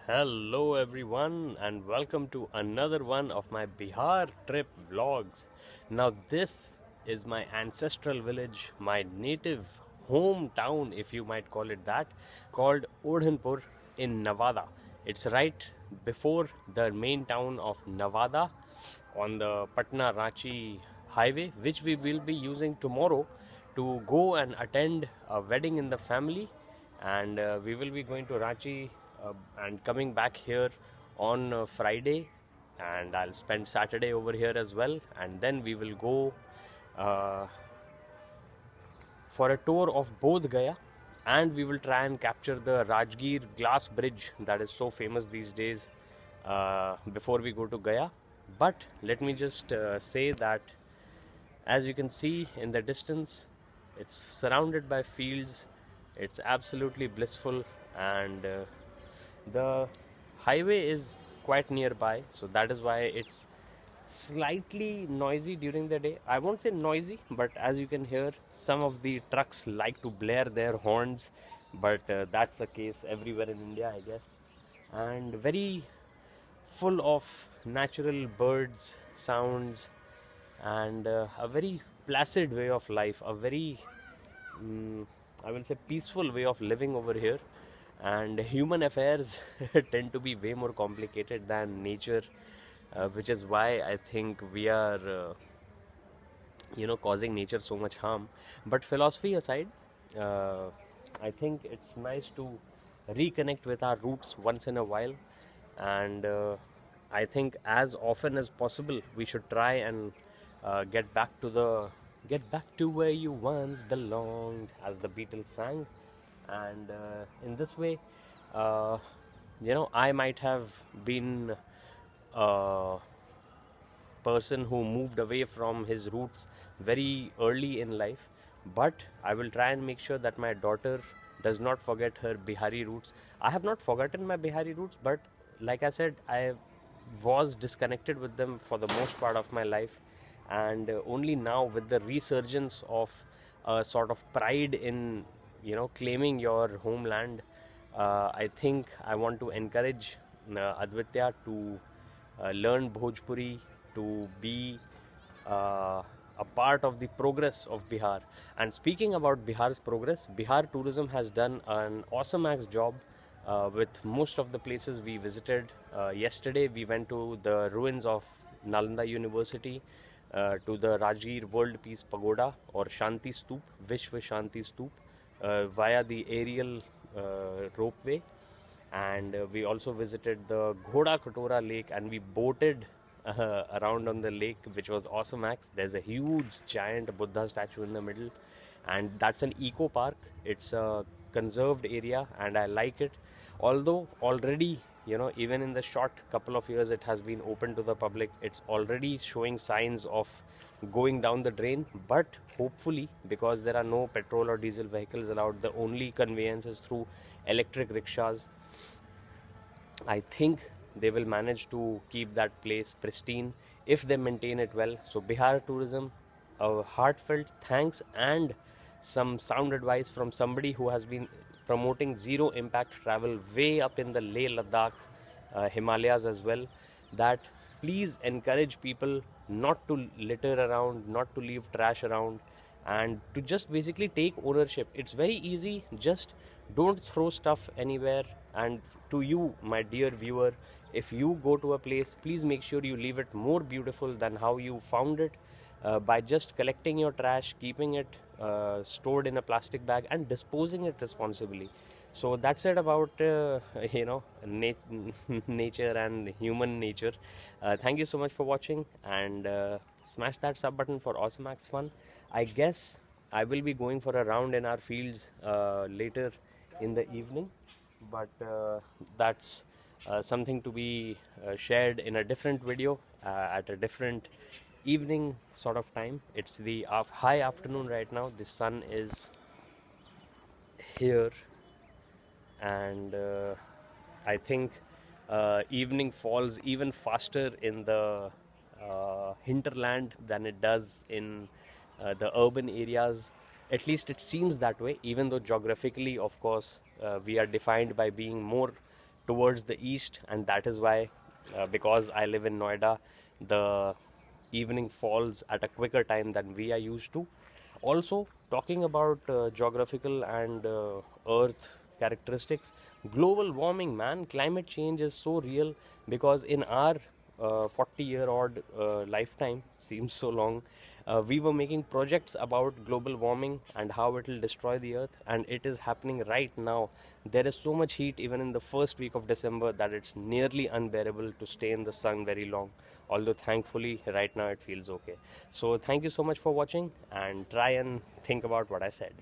Hello everyone and welcome to another one of my Bihar trip vlogs. Now this is my ancestral village, my native hometown if you might call it that, called Odhanpur in Nevada. It's right before the main town of Nevada on the Patna-Ranchi highway, which we will be using tomorrow to go and attend a wedding in the family, and we will be going to Ranchi and coming back here on Friday, and I'll spend Saturday over here as well, and then we will go uh, for a tour of both Gaya, and we will try and capture the Rajgir glass bridge that is so famous these days before we go to Gaya. But let me just say that as you can see in the distance, it's surrounded by fields. It's absolutely blissful, and the highway is quite nearby, so that is why it's slightly noisy during the day. I won't say noisy, but as you can hear, some of the trucks like to blare their horns, but that's the case everywhere in India, I guess. And very full of natural birds, sounds, and a very placid way of life, a very I will say peaceful way of living over here. And human affairs tend to be way more complicated than nature, which is why I think we are causing nature so much harm. But philosophy aside, uh, I think it's nice to reconnect with our roots once in a while, and I think as often as possible we should try and get back to where you once belonged, as the Beatles sang. And in this way, uh, I might have been a person who moved away from his roots very early in life, but I will try and make sure that my daughter does not forget her Bihari roots. I have not forgotten my Bihari roots, but like I said, I was disconnected with them for the most part of my life, and only now, with the resurgence of a sort of pride in claiming your homeland, I think I want to encourage Advitya to learn Bhojpuri, to be a part of the progress of Bihar. And speaking about Bihar's progress, Bihar tourism has done an awesomax job with most of the places we visited. Yesterday we went to the ruins of Nalanda University, to the Rajgir World Peace Pagoda or Shanti Stoop, Vishwa Shanti Stoop, via the aerial ropeway. And we also visited the Ghoda Katora Lake, and we boated around on the lake, which was awesomax. There's a huge giant Buddha statue in the middle, and that's an eco park. It's a conserved area, and I like it. Although already, even in the short couple of years it has been open to the public, it's already showing signs of going down the drain. But hopefully, because there are no petrol or diesel vehicles allowed, the only conveyance is through electric rickshaws, I think they will manage to keep that place pristine if they maintain it well. So Bihar tourism, a heartfelt thanks and some sound advice from somebody who has been promoting zero impact travel way up in the Leh Ladakh Himalayas as well, that please encourage people not to litter around, not to leave trash around, and to just basically take ownership. It's very easy, just don't throw stuff anywhere. And to you, my dear viewer, if you go to a place, please make sure you leave it more beautiful than how you found it, by just collecting your trash, keeping it stored in a plastic bag, and disposing it responsibly. So that's it about nature and human nature. Thank you so much for watching, and smash that sub button for awesomax fun. I guess I will be going for a round in our fields later in the evening, but that's something to be shared in a different video at a different evening sort of time. It's the high afternoon right now. The sun is here, and I think evening falls even faster in the hinterland than it does in the urban areas. At least it seems that way, even though geographically, of course, we are defined by being more towards the east, and that is why, because I live in Noida, the evening falls at a quicker time than we are used to. Also, talking about geographical and earth characteristics, global warming, man, climate change is so real, because in our 40-year odd lifetime, seems so long, we were making projects about global warming and how it will destroy the earth, and it is happening right now. There is so much heat even in the first week of December that it's nearly unbearable to stay in the sun very long, although thankfully right now it feels okay. So thank you so much for watching, and try and think about what I said.